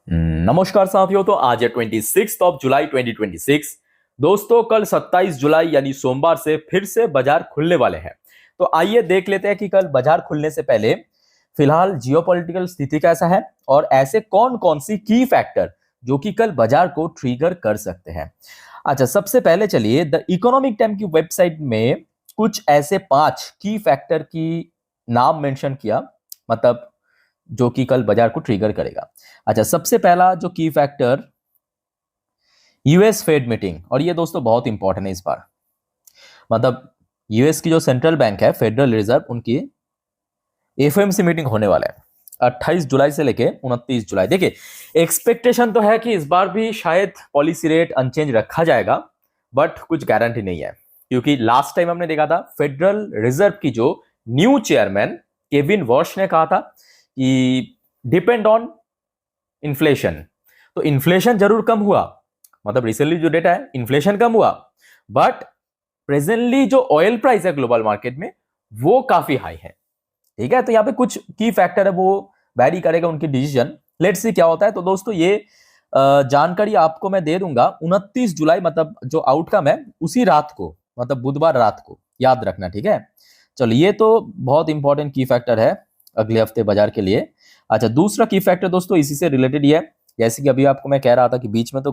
नमस्कार साथियों। तो आज है 26 जुलाई 2026। दोस्तों कल 27 जुलाई यानी सोमवार से फिर से बाजार खुलने वाले हैं। तो आइए देख लेते हैं कि कल बाजार खुलने से पहले फिलहाल जियोपॉलिटिकल स्थिति कैसा है और ऐसे कौन कौन सी की फैक्टर जो कि कल बाजार को ट्रिगर कर सकते हैं। अच्छा, सबसे पहले चलिए द इकोनॉमिक टाइम की वेबसाइट में कुछ ऐसे 5 की फैक्टर की नाम मेंशन किया, मतलब जो कि कल बाजार को ट्रिगर करेगा। अच्छा, सबसे पहला जो की फैक्टर यूएस फेड मीटिंग, और ये दोस्तों बहुत इंपॉर्टेंट है इस बार। मतलब यूएस की जो सेंट्रल बैंक है फेडरल रिजर्व, उनकी एफओएमसी मीटिंग होने वाला है 28 जुलाई से लेके 29 जुलाई। देखिए, एक्सपेक्टेशन तो है कि इस बार भी शायद पॉलिसी रेट अनचेंज रखा जाएगा, बट कुछ गारंटी नहीं है, क्योंकि लास्ट टाइम हमने देखा था फेडरल रिजर्व की जो न्यू चेयरमैन केविन वॉश ने कहा था कि डिपेंड ऑन इन्फ्लेशन। तो इन्फ्लेशन जरूर कम हुआ, मतलब रिसेंटली जो डेटा है इन्फ्लेशन कम हुआ, बट प्रेजेंटली जो ऑयल प्राइस है ग्लोबल मार्केट में वो काफी हाई है। ठीक है, तो यहाँ पे कुछ की फैक्टर है, वो वैरी करेगा उनकी डिसीजन। लेट्स सी क्या होता है। तो दोस्तों ये जानकारी आपको मैं दे दूंगा 29 जुलाई, मतलब जो आउटकम है उसी रात को, मतलब बुधवार रात को, याद रखना। ठीक है, चलो ये तो बहुत इंपॉर्टेंट की फैक्टर है अगले हफ्ते बाजार के लिए। अच्छा, दूसरा की फैक्टर दोस्तों इसी से रिलेटेड ही है। जैसे कि अभी आपको मैं कह रहा था कि बीच में तो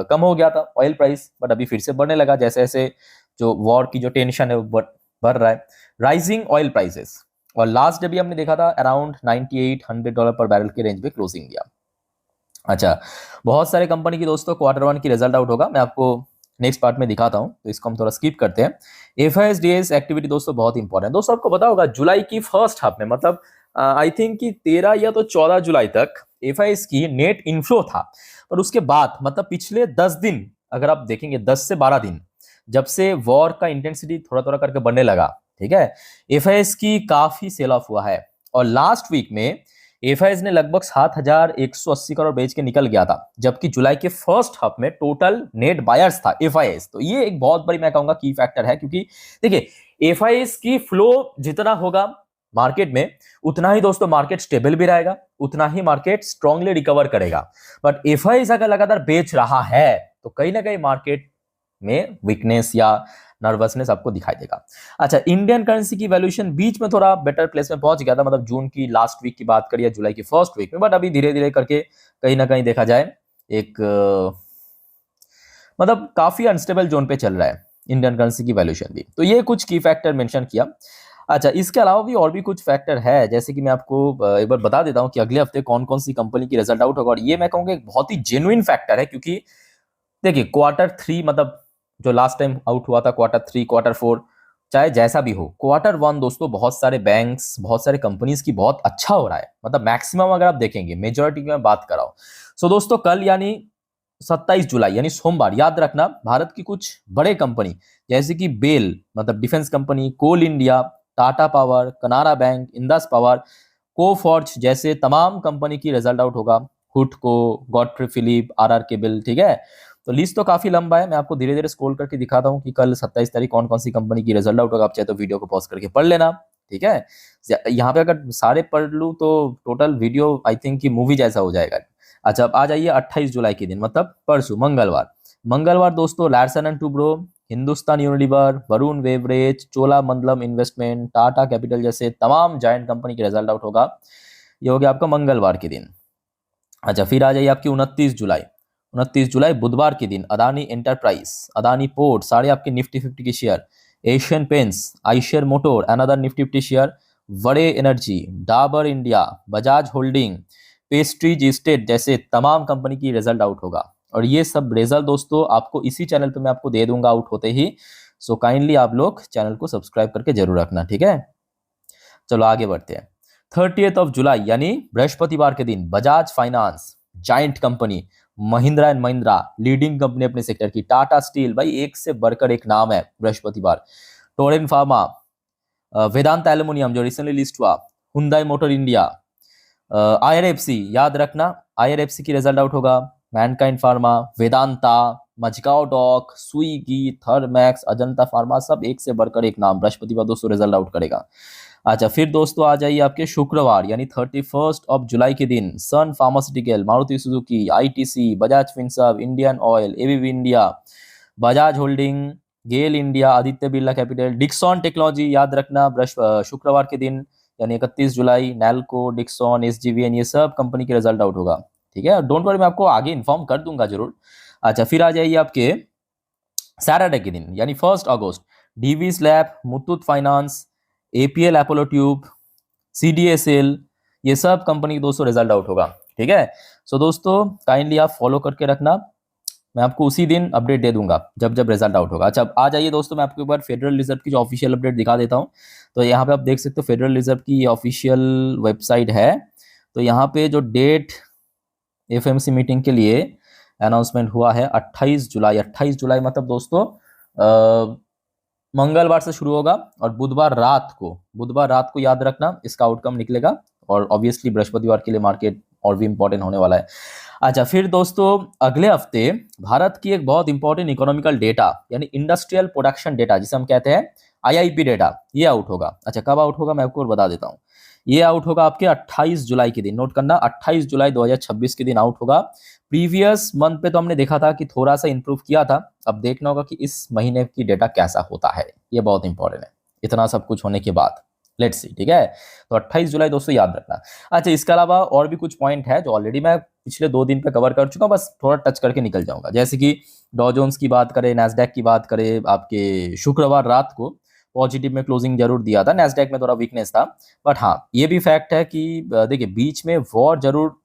कम हो गया था ऑयल प्राइस, बट अभी फिर से बढ़ने लगा जैसे जैसे जो वॉर की जो टेंशन है वो बढ़ रहा है। राइजिंग ऑयल प्राइसेस, और लास्ट डे भी हमने देखा था अराउंड $98-100 पर बैरल के रेंज पे क्लोजिंग दिया। अच्छा, बहुत सारे कंपनी की दोस्तों Q1 की रिजल्ट आउट होगा, मैं आपको नेक्स्ट पार्ट में दिखाता हूं, तो इसको हम थोड़ा स्किप करते हैं। एफआईएसडीएस एक्टिविटी दोस्तों बहुत इंपॉर्टेंट है। दोस्तों आपको पता होगा जुलाई की फर्स्ट हाफ में, मतलब आई थिंक कि 13 या तो 14 जुलाई तक एफआईएस की नेट इनफ्लो था, पर उसके बाद मतलब पिछले 10 दिन अगर आप देखेंगे, 10 से 12 दिन, जब से वॉर का इंटेंसिटी थोड़ा थोड़ा करके बढ़ने लगा, ठीक है, एफआईएस की काफी सेल ऑफ हुआ है। और लास्ट वीक में एफआईएस ने लगभग 7,180 करोड़ बेच के निकल गया था, जबकि जुलाई के फर्स्ट हाफ में टोटल नेट बायर्स था एफआईएस। तो ये एक बहुत बड़ी, मैं कहूंगा, की फैक्टर है, क्योंकि देखिए एफआईएस की फ्लो जितना होगा मार्केट में, उतना ही दोस्तों मार्केट स्टेबल भी रहेगा, उतना ही मार्केट स्ट्रांगली रिकवर करेगा। बट एफआईएस अगर लगातार बेच रहा है तो कहीं ना कहीं मार्केट में वीकनेस या नर्वसनेस आपको दिखाई देगा। अच्छा, इंडियन करेंसी की वैल्यूएशन बीच में थोड़ा बेटर प्लेस में पहुंच गया था, मतलब जून की लास्ट वीक की बात करिए, जुलाई की फर्स्ट वीक में, बट अभी धीरे धीरे करके कहीं ना कहीं देखा जाए एक मतलब काफी अनस्टेबल जोन पे चल रहा है इंडियन करेंसी की वैल्यूएशन भी। तो ये कुछ की फैक्टर मेंशन किया। अच्छा, इसके अलावा भी और भी कुछ फैक्टर है, जैसे कि मैं आपको एक बार बता देता हूं कि अगले हफ्ते कौन कौन सी कंपनी की रिजल्ट आउट होगा, और ये मैं कहूंगा एक बहुत ही जेन्युइन फैक्टर है, क्योंकि देखिए Q3, मतलब जो लास्ट टाइम आउट हुआ था Q3, Q4, चाहे जैसा भी हो, Q1 दोस्तों बहुत सारे बैंक्स, बहुत सारे कंपनीज की बहुत अच्छा हो रहा है, मतलब मैक्सिमम अगर आप देखेंगे, मेजोरिटी की मैं बात कर रहा हूं। सो दोस्तों कल यानी 27 जुलाई यानी सोमवार, याद रखना, भारत की कुछ बड़े कंपनी जैसे कि बेल, मतलब डिफेंस कंपनी, कोल इंडिया, टाटा पावर, कनारा बैंक, इंडस पावर, कोफॉर्ज जैसे तमाम कंपनी की रिजल्ट आउट होगा। हुडको, गॉडफ्रे फिलिप, आरआर केबल, ठीक है। तो लिस्ट तो काफी लंबा है, मैं आपको धीरे धीरे स्क्रॉल करके दिखाता हूँ कि कल 27 तारीख कौन कौन सी कंपनी की रिजल्ट आउट होगा। आप चाहे तो वीडियो को पॉज करके पढ़ लेना, ठीक है। यहाँ पे अगर सारे पढ़ लूँ तो टोटल वीडियो आई थिंक कि मूवी जैसा हो जाएगा। अच्छा, अब आ जाइए 28 जुलाई के दिन, मतलब परसों मंगलवार। मंगलवार दोस्तों Larsen and Toubro, Hindustan Unilever, Varun beverage, Cholamandalam investment, Tata capital जैसे तमाम जायंट कंपनी की रिजल्ट आउट होगा। ये हो गया आपका मंगलवार के दिन। अच्छा, फिर आ जाइए आपकी 29 जुलाई बुधवार के दिन अदानी एंटरप्राइज, अदानी पोर्ट, सारे आपके निफ्टी 50 के share, Asian Paints, Eicher motor, another Nifty 50 share, वड़े energy, Dabur India, Bajaj holding, prestige estate जैसे तमाम कंपनी की रिजल्ट आउट होगा। और ये सब रिजल्ट दोस्तों आपको इसी चैनल पे मैं आपको दे दूंगा आउट होते ही। सो काइंडली आप लोग चैनल को सब्सक्राइब करके जरूर रखना, ठीक है। चलो आगे बढ़ते हैं। 30 जुलाई यानी बृहस्पतिवार के दिन Bajaj finance, giant company, Mahindra and Mahindra, leading company अपने सेक्टर की, टाटा स्टील, भाई एक से बढ़कर एक नाम है बृहस्पतिवार, टोरेंट फार्मा, वेदांत एल्युमिनियम जो रिसेंटली लिस्ट हुआ, हुंडई मोटर इंडिया, आईआरएफसी, याद रखना आईआरएफसी की रिजल्ट आउट होगा, Mankind Pharma, Vedanta, Mazagon Dock, Swiggy, Thermax, Ajanta Pharma, सब एक से बढ़कर एक नाम बृहस्पतिवार दोस्तों रिजल्ट आउट करेगा। अच्छा, फिर दोस्तों आ जाइए आपके शुक्रवार यानी 31 जुलाई के दिन Sun pharmaceutical, Maruti Suzuki, ITC, Bajaj Finserv, Indian Oil, ABB India, Bajaj holding, GAIL India, Aditya Birla capital, Dixon technology, याद रखना शुक्रवार के दिन यानी 31 जुलाई, नैल्को, डिक्सॉन, एसजीवीएन, ये सब कंपनी के रिजल्ट आउट होगा। ठीक है, डोंट वरी, मैं आपको आगे इन्फॉर्म कर दूंगा जरूर। अच्छा, फिर आ जाइए आपके सैटरडे के दिन यानी 1 अगस्त, Divi's lab, Muthoot finance, APL Apollo tube, CDSL, ये सब कंपनी दोस्तों रिजल्ट आउट होगा। ठीक है, सो दोस्तों काइंडली आप फॉलो करके रखना, मैं आपको उसी दिन अपडेट दे दूंगा जब जब रिजल्ट आउट होगा। अच्छा, अब आ जाइए दोस्तों, मैं आपको एक बार फेडरल रिजर्व की जो ऑफिशियल अपडेट दिखा देता हूँ। तो यहाँ पे आप देख सकते हो फेडरल रिजर्व की ऑफिशियल वेबसाइट है। तो यहाँ पे जो डेट एफएमसी मीटिंग के लिए अनाउंसमेंट हुआ है 28 जुलाई। 28 जुलाई मतलब दोस्तों मंगलवार से शुरू होगा और बुधवार रात को याद रखना इसका आउटकम निकलेगा। और ऑब्वियसली बृहस्पतिवार के लिए मार्केट और भी इंपॉर्टेंट होने वाला है। अच्छा, फिर दोस्तों अगले हफ्ते भारत की एक बहुत इंपॉर्टेंट इकोनॉमिकल डेटा यानी इंडस्ट्रियल प्रोडक्शन डेटा, जिसे हम कहते हैं आईआईपी डेटा, ये आउट होगा। अच्छा, कब आउट होगा मैं आपको बता देता हूँ। ये आउट होगा आपके 28 जुलाई के दिन, नोट करना 28 जुलाई 2026 के दिन आउट होगा। प्रीवियस मंथ पे तो हमने देखा था कि थोड़ा सा इंप्रूव किया था, अब देखना होगा कि इस महीने की डेटा कैसा होता है, ये बहुत इंपॉर्टेंट है इतना सब कुछ होने के बाद। लेट्स सी, ठीक है। तो 28 जुलाई दोस्तों याद रखना। अच्छा, इसके अलावा और भी कुछ पॉइंट है जो ऑलरेडी मैं पिछले 2 दिन पे कवर कर चुका हूँ, बस थोड़ा टच करके निकल जाऊंगा। जैसे कि डॉ जोन्स की बात करें, नैस्डैक की बात करें, आपके शुक्रवार रात को पॉजिटिव में क्लोजिंग जरूर दिया था, नैस्डैक में थोड़ा वीकनेस था। बट हाँ, ये भी फैक्ट है कि देखिए बीच में वॉर जरूर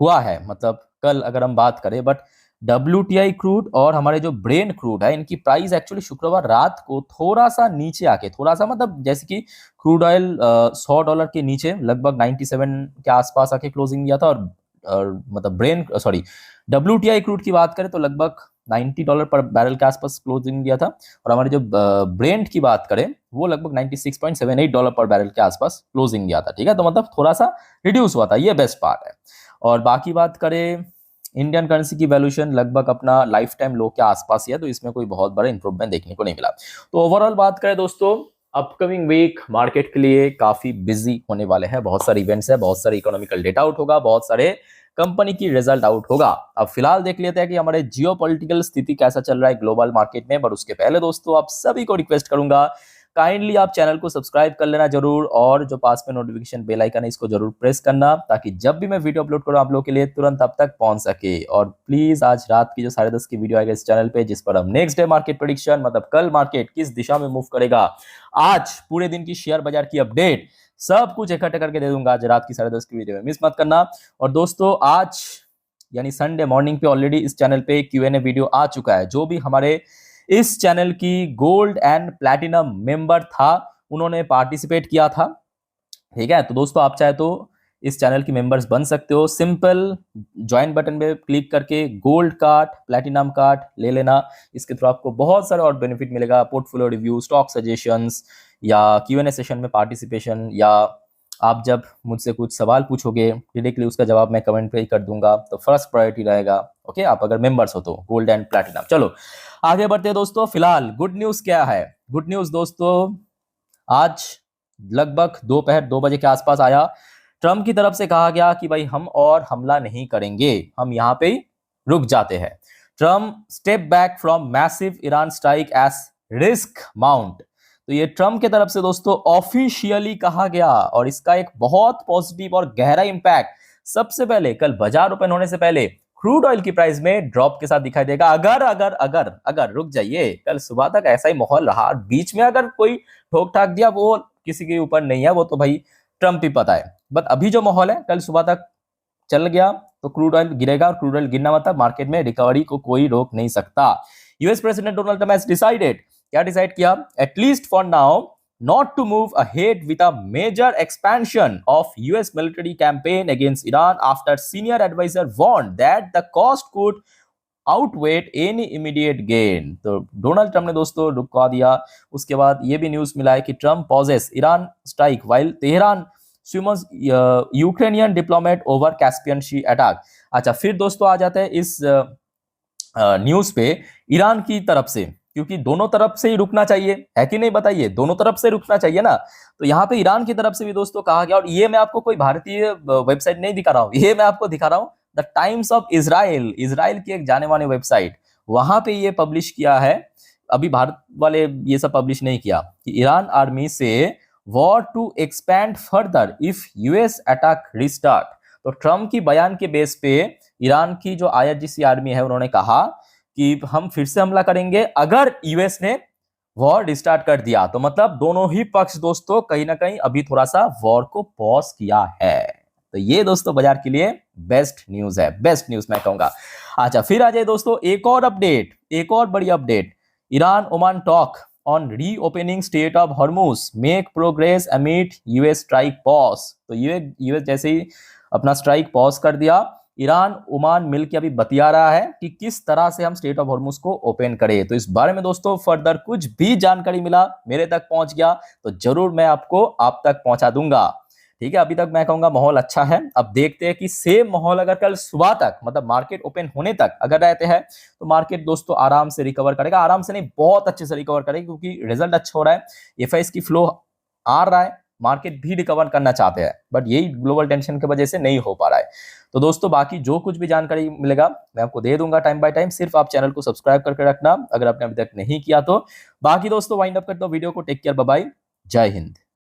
हुआ है, मतलब कल अगर हम बात करें, बट WTI क्रूड और हमारे जो ब्रेन क्रूड है इनकी प्राइस एक्चुअली शुक्रवार रात को थोड़ा सा नीचे आके, थोड़ा सा मतलब जैसे कि क्रूड ऑयल $100 के नीचे लगभग 97 के आसपास आके क्लोजिंग दिया था, और मतलब WTI क्रूड की बात करें तो लगभग $90 पर बैरल के आसपास क्लोजिंग दिया था। और हमारे जो ब्रेंट की बात करें वो लगभग $96.78 पर बैरल के आसपास क्लोजिंग दिया था। ठीक है, तो मतलब थोड़ा सा रिड्यूस हुआ था, ये बेस्ट पार्ट है। और बाकी बात करें, इंडियन करेंसी की वैल्यूएशन लगभग अपना लाइफ टाइम लो के आसपास ही है, तो इसमें कोई बहुत बड़ा इंप्रूवमेंट देखने को नहीं मिला। तो ओवरऑल बात करें दोस्तों, अपकमिंग वीक मार्केट के लिए काफी बिजी होने वाले हैं, बहुत सारे इवेंट्स है, बहुत सारे इकोनॉमिकल डेटा आउट होगा, बहुत सारे कंपनी की रिजल्ट आउट होगा। अब फिलहाल देख लेते हैं कि हमारे जियोपॉलिटिकल स्थिति कैसा चल रहा है ग्लोबल मार्केट में। बट उसके पहले दोस्तों आप सभी को रिक्वेस्ट करूंगा, काइंडली आप चैनल को सब्सक्राइब कर लेना जरूर, और जो पास में नोटिफिकेशन बेल आइकन है इसको जरूर प्रेस करना, ताकि जब भी मैं वीडियो अपलोड करूं आप लोगों के लिए तुरंत अब तक पहुंच सके। और प्लीज आज रात की जो 10:30 की वीडियो आएगा इस चैनल पे, जिस पर हम नेक्स्ट डे मार्केट प्रेडिक्शन, मतलब कल मार्केट किस दिशा में मूव करेगा, आज पूरे दिन की शेयर बाजार की अपडेट, सब कुछ इकट्ठा करके दे दूंगा आज रात की 10:30 की वीडियो में, मिस मत करना। और दोस्तों आज यानी संडे मॉर्निंग पे ऑलरेडी इस चैनल पे Q&A वीडियो आ चुका है। जो भी हमारे इस चैनल की गोल्ड एंड प्लैटिनम मेंबर था उन्होंने पार्टिसिपेट किया था। ठीक है, तो दोस्तों आप चाहे तो इस चैनल की मेंबर्स बन सकते हो, सिंपल ज्वाइन बटन पे क्लिक करके गोल्ड कार्ड, प्लैटिनम कार्ड ले लेना। इसके थ्रू आपको बहुत सारे और बेनिफिट मिलेगा, पोर्टफोलियो रिव्यू, स्टॉक सजेशंस, या Q&A सेशन में पार्टिसिपेशन, या आप जब मुझसे कुछ सवाल पूछोगे डायरेक्टली उसका जवाब मैं कमेंट पे ही कर दूंगा, तो फर्स्ट प्रायोरिटी रहेगा। ओके, आप अगर मेंबर्स हो तो गोल्ड एंड प्लैटिनम। चलो आगे बढ़ते हैं दोस्तों। फिलहाल गुड न्यूज क्या है? गुड न्यूज दोस्तों आज लगभग दोपहर 2 बजे के आसपास आया। ट्रम्प की तरफ से कहा गया कि भाई हम और हमला नहीं करेंगे, हम यहाँ पे ही रुक जाते हैं। Trump step back from massive Iran strike as risk mount. तो ये ट्रम्प की तरफ से दोस्तों ऑफिशियली कहा गया, और इसका एक बहुत पॉजिटिव और गहरा इंपैक्ट सबसे पहले कल बाजार ओपन होने से पहले क्रूड ऑयल की प्राइस में ड्रॉप के साथ दिखाई देगा। अगर अगर अगर अगर रुक जाइए, कल सुबह तक ऐसा ही माहौल रहा, बीच में अगर कोई ठोक ठाक दिया वो किसी के ऊपर नहीं है, वो तो भाई ट्रम्प ही पता है। बट अभी जो माहौल है, कल सुबह तक चल गया तो क्रूड ऑयल गिरेगा, और क्रूड ऑयल गिरना मतलब मार्केट में रिकवरी को कोई रोक नहीं सकता। US president Donald Trump has decided, क्या डिसाइड किया? At least for now not to move ahead with a major expansion of US military campaign against Iran after senior advisor warned that the cost could outweigh any immediate gain। तो Donald Trump ने दोस्तों रुकवा दिया। उसके बाद ये भी news मिला है कि Trump pauses Iran strike while Tehran summons Ukrainian diplomat over Caspian Sea attack. अच्छा, फिर दोस्तों आ जाते हैं इस न्यूज पे ईरान की तरफ से क्योंकि दोनों तरफ से ही रुकना चाहिए, है कि नहीं बताइए, दोनों तरफ से रुकना चाहिए ना। तो यहाँ पे ईरान की तरफ से भी दोस्तों कहा गया, और ये मैं आपको कोई भारतीय वेबसाइट नहीं दिखा रहा हूँ, ये मैं आपको दिखा रहा हूँ the times of Israel, Israel की एक जाने माने वेबसाइट, वहां पे ये पब्लिश किया है। अभी भारत वाले ये सब पब्लिश नहीं किया कि ईरान आर्मी से war to expand further if US attack restart. तो ट्रम्प की बयान के बेस पे ईरान की जो आईआरजीसी आर्मी है उन्होंने कहा कि हम फिर से हमला करेंगे अगर यूएस ने वॉर रिस्टार्ट कर दिया। तो मतलब दोनों ही पक्ष दोस्तों कहीं ना कहीं अभी थोड़ा सा वॉर को पॉज किया है। तो ये दोस्तों बाजार के लिए बेस्ट न्यूज है, बेस्ट न्यूज मैं कहूंगा। अच्छा फिर आ जाए दोस्तों एक और अपडेट, एक और बड़ी update. Iran Oman talk on reopening state of Hormuz make progress amid US strike pause. तो यूएस जैसे ही अपना स्ट्राइक पॉज कर दिया, ईरान ओमान मिलकर अभी बतिया रहा है कि किस तरह से हम स्टेट ऑफ हॉर्मुज को ओपन करें। तो इस बारे में दोस्तों फर्दर कुछ भी जानकारी मिला, मेरे तक पहुंच गया तो जरूर मैं आपको आप तक पहुंचा दूंगा। ठीक है, अभी तक मैं कहूंगा माहौल अच्छा है। अब देखते हैं कि सेम माहौल अगर कल सुबह तक मतलब मार्केट ओपन होने तक अगर रहते हैं तो मार्केट दोस्तों आराम से रिकवर करेगा, आराम से नहीं बहुत अच्छे से रिकवर करेगा, क्योंकि रिजल्ट अच्छा हो रहा है, एफआईएस की फ्लो आ रहा है, मार्केट भी रिकवर करना चाहते हैं, बट यही ग्लोबल टेंशन की वजह से नहीं हो पा रहा है। तो दोस्तों बाकी जो कुछ भी जानकारी मिलेगा मैं आपको दे दूंगा टाइम बाय टाइम, सिर्फ आप चैनल को सब्सक्राइब करके रखना अगर आपने अभी तक नहीं किया तो। बाकी दोस्तों वाइंड अप करता हूं वीडियो को, टेक केयर, बाय बाय, जय हिंद।